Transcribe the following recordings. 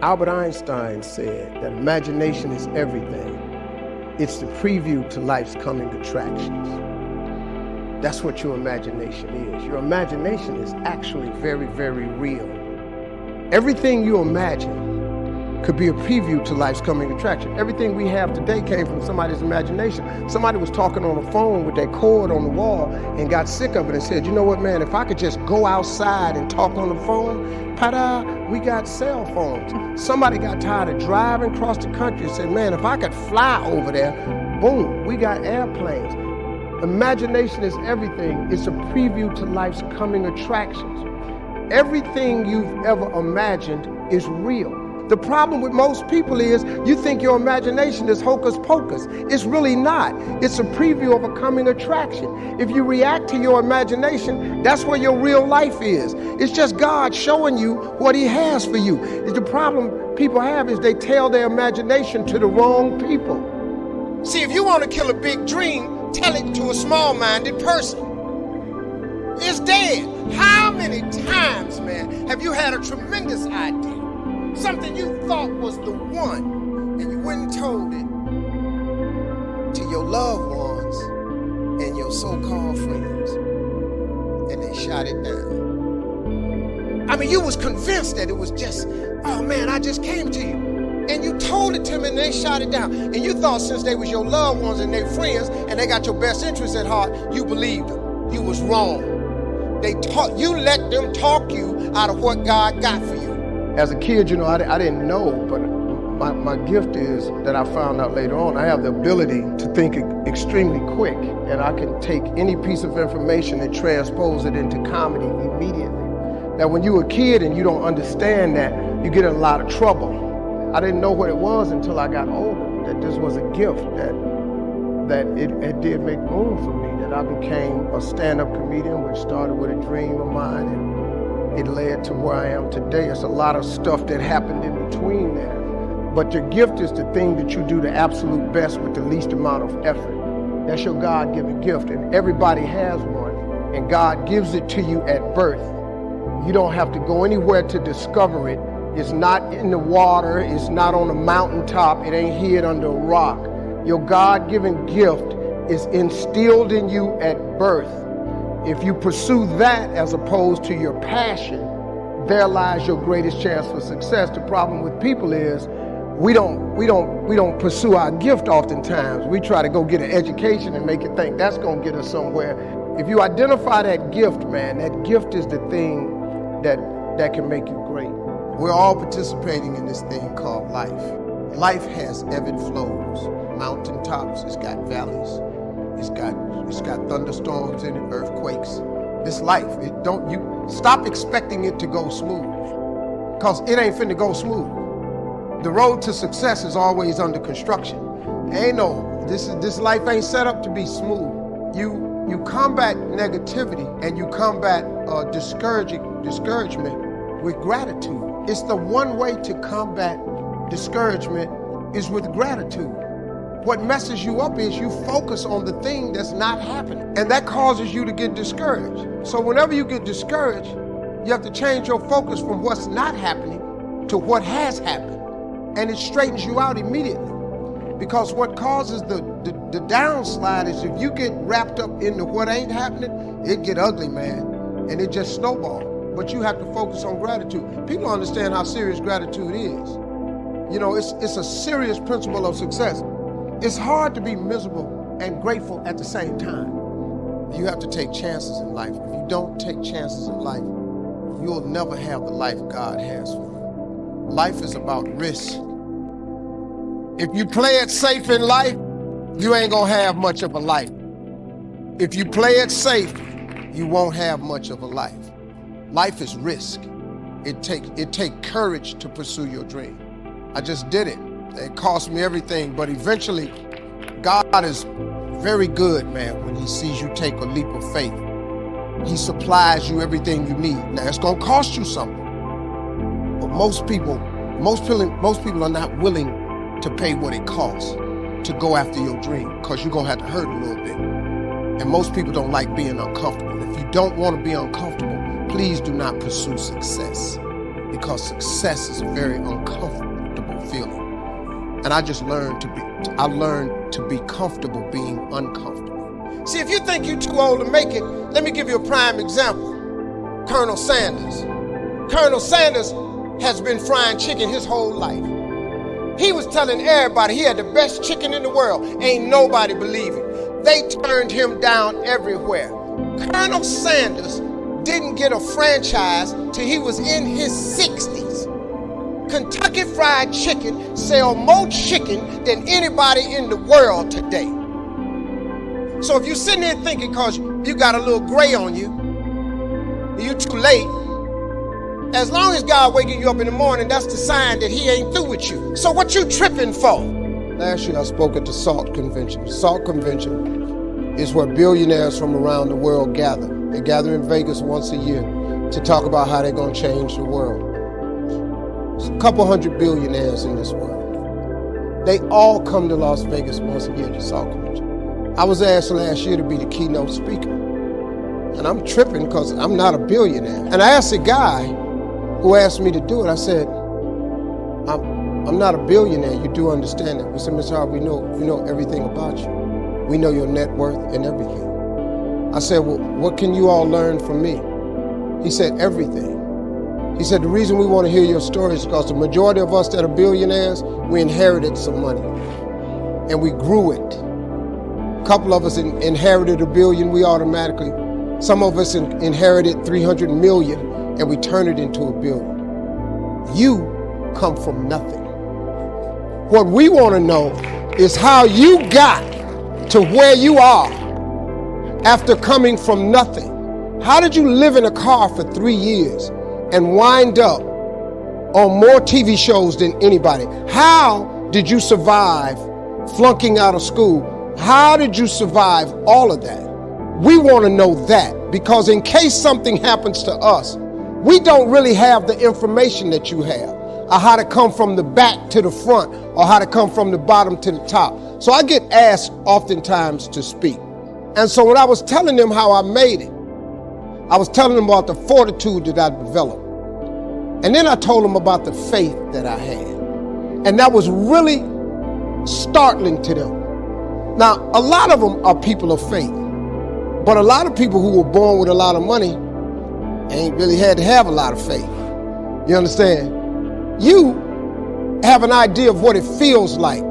Albert Einstein said that imagination is everything. It's the preview to life's coming attractions. That's what your imagination is. Your imagination is actually very, very real. Everything you imagine could be a preview to life's coming attraction. Everything we have today came from somebody's imagination. Somebody was talking on the phone with their cord on the wall and got sick of it and said, you know what, man, if I could just go outside and talk on the phone, ta-da, we got cell phones. Somebody got tired of driving across the country and said, man, if I could fly over there, boom, we got airplanes. Imagination is everything. It's a preview to life's coming attractions. Everything you've ever imagined is real. The problem with most people is you think your imagination is hocus pocus. It's really not. It's a preview of a coming attraction. If you react to your imagination, that's where your real life is. It's just God showing you what He has for you. The problem people have is they tell their imagination to the wrong people. See, if you want to kill a big dream, tell it to a small-minded person. It's dead. How many times, man, have you had a tremendous idea? Something you thought was the one, and you went and told it to your loved ones and your so-called friends, and they shot it down. I mean, you was convinced that it was just, oh man, I just came to you. And you told it to them and they shot it down. And you thought since they was your loved ones and their friends and they got your best interests at heart, you believed them. You was wrong. You let them talk you out of what God got for you. As a kid, you know, I didn't know, but my gift is that I found out later on, I have the ability to think extremely quick, and I can take any piece of information and transpose it into comedy immediately. Now, when you're a kid and you don't understand that, you get in a lot of trouble. I didn't know what it was until I got older, that this was a gift, that it did make room for me, that I became a stand-up comedian, which started with a dream of mine, and it led to where I am today. It's a lot of stuff that happened in between there. But your gift is the thing that you do the absolute best with the least amount of effort. That's your God-given gift, and everybody has one, and God gives it to you at birth. You don't have to go anywhere to discover it. It's not in the water, it's not on a mountaintop, it ain't hid under a rock. Your God-given gift is instilled in you at birth. If you pursue that as opposed to your passion, there lies your greatest chance for success. The problem with people is we don't pursue our gift oftentimes. We try to go get an education and make it think that's gonna get us somewhere. If you identify that gift, man, that gift is the thing that can make you great. We're all participating in this thing called life. Life has ebb and flows, mountaintops, it's got valleys, it's got thunderstorms in it, earthquakes. This life, you stop expecting it to go smooth, because it ain't finna go smooth. The road to success is always under construction. This life ain't set up to be smooth. You combat negativity and you combat discouragement with gratitude. It's the one way to combat discouragement is with gratitude. What messes you up is you focus on the thing that's not happening, and that causes you to get discouraged. So whenever you get discouraged, you have to change your focus from what's not happening to what has happened, and it straightens you out immediately. Because what causes the downslide is if you get wrapped up into what ain't happening, it get ugly, man, and it just snowballs. But you have to focus on gratitude. People don't understand how serious gratitude is. You know, it's a serious principle of success. It's hard to be miserable and grateful at the same time. You have to take chances in life. If you don't take chances in life, you'll never have the life God has for you. Life is about risk. If you play it safe in life, you ain't gonna have much of a life. If you play it safe, you won't have much of a life. Life is risk. It take courage to pursue your dream. I just did it. It cost me everything, but eventually, God is very good, man, when He sees you take a leap of faith. He supplies you everything you need. Now, it's gonna cost you something, but most people are not willing to pay what it costs to go after your dream, because you're gonna have to hurt a little bit. And most people don't like being uncomfortable. If you don't want to be uncomfortable, please do not pursue success, because because success is a very uncomfortable feeling. And I learned to be comfortable being uncomfortable. See, if you think you're too old to make it, let me give you a prime example. Colonel Sanders. Colonel Sanders has been frying chicken his whole life. He was telling everybody he had the best chicken in the world. Ain't nobody believing. They turned him down everywhere. Colonel Sanders didn't get a franchise till he was in his 60s. Kentucky Fried Chicken sell more chicken than anybody in the world today. So if you're sitting there thinking because you got a little gray on you, you're too late, as long as God waking you up in the morning, that's the sign that he ain't through with you. So what you tripping for? Last year I spoke at the SALT convention. The SALT convention is where billionaires from around the world gather. They gather in Vegas once a year to talk about how they're going to change the world. There's a couple hundred billionaires in this world. They all come to Las Vegas once a year to SALT convention. I was asked last year to be the keynote speaker. And I'm tripping because I'm not a billionaire. And I asked a guy who asked me to do it, I said, I'm not a billionaire, you do understand that. We said, Mr. Harvey, we know everything about you. We know your net worth and everything. I said, well, what can you all learn from me? He said, everything. He said, the reason we want to hear your story is because the majority of us that are billionaires, we inherited some money and we grew it. A couple of us inherited $1 billion, some of us inherited 300 million and we turn it into $1 billion. You come from nothing. What we want to know is how you got to where you are after coming from nothing. How did you live in a car for 3 years and wind up on more TV shows than anybody? How did you survive flunking out of school? How did you survive all of that? We want to know that, because in case something happens to us, we don't really have the information that you have, or how to come from the back to the front, or how to come from the bottom to the top. So I get asked oftentimes to speak. And so when I was telling them how I made it, I was telling them about the fortitude that I developed. And then I told them about the faith that I had. And that was really startling to them. Now, a lot of them are people of faith, but a lot of people who were born with a lot of money ain't really had to have a lot of faith. You understand? You have an idea of what it feels like.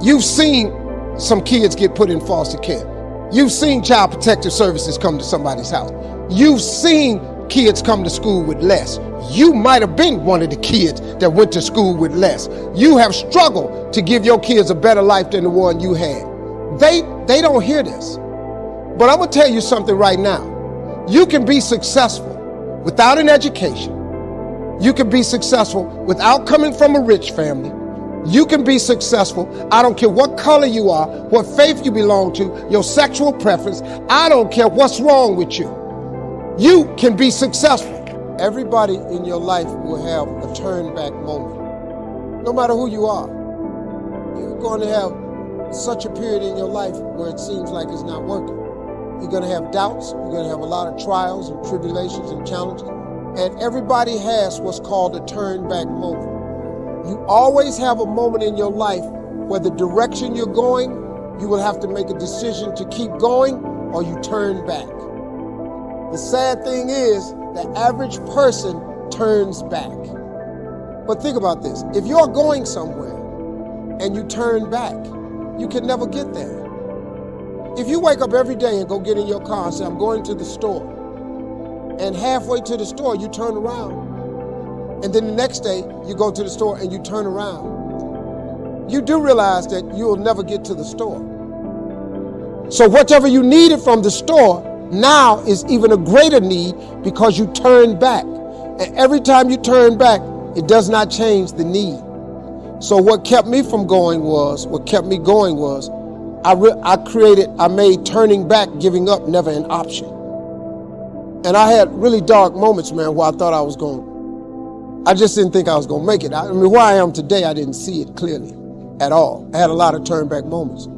You've seen some kids get put in foster care. You've seen child protective services come to somebody's house. You've seen kids come to school with less. You might have been one of the kids that went to school with less. You have struggled to give your kids a better life than the one you had. They don't hear this. But I'm gonna tell you something right now. You can be successful without an education. You can be successful without coming from a rich family. You can be successful. I don't care what color you are, what faith you belong to, your sexual preference. I don't care what's wrong with you. You can be successful. Everybody in your life will have a turn back moment. No matter who you are, you're going to have such a period in your life where it seems like it's not working. You're going to have doubts. You're going to have a lot of trials and tribulations and challenges. And everybody has what's called a turn back moment. You always have a moment in your life where the direction you're going, you will have to make a decision to keep going or you turn back. The sad thing is, the average person turns back. But think about this. If you're going somewhere and you turn back, you can never get there. If you wake up every day and go get in your car and say, I'm going to the store, and halfway to the store, you turn around, and then the next day, you go to the store and you turn around, you do realize that you'll never get to the store. So whatever you needed from the store now is even a greater need because you turn back. And every time you turn back, it does not change the need. So what kept me going was, I made turning back, giving up, never an option. And I had really dark moments, man, where I thought I just didn't think I was going to make it. I mean, where I am today, I didn't see it clearly at all. I had a lot of turn back moments.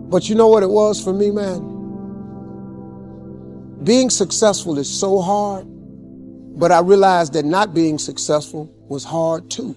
But you know what it was for me, man? Being successful is so hard But I realized that not being successful was hard too.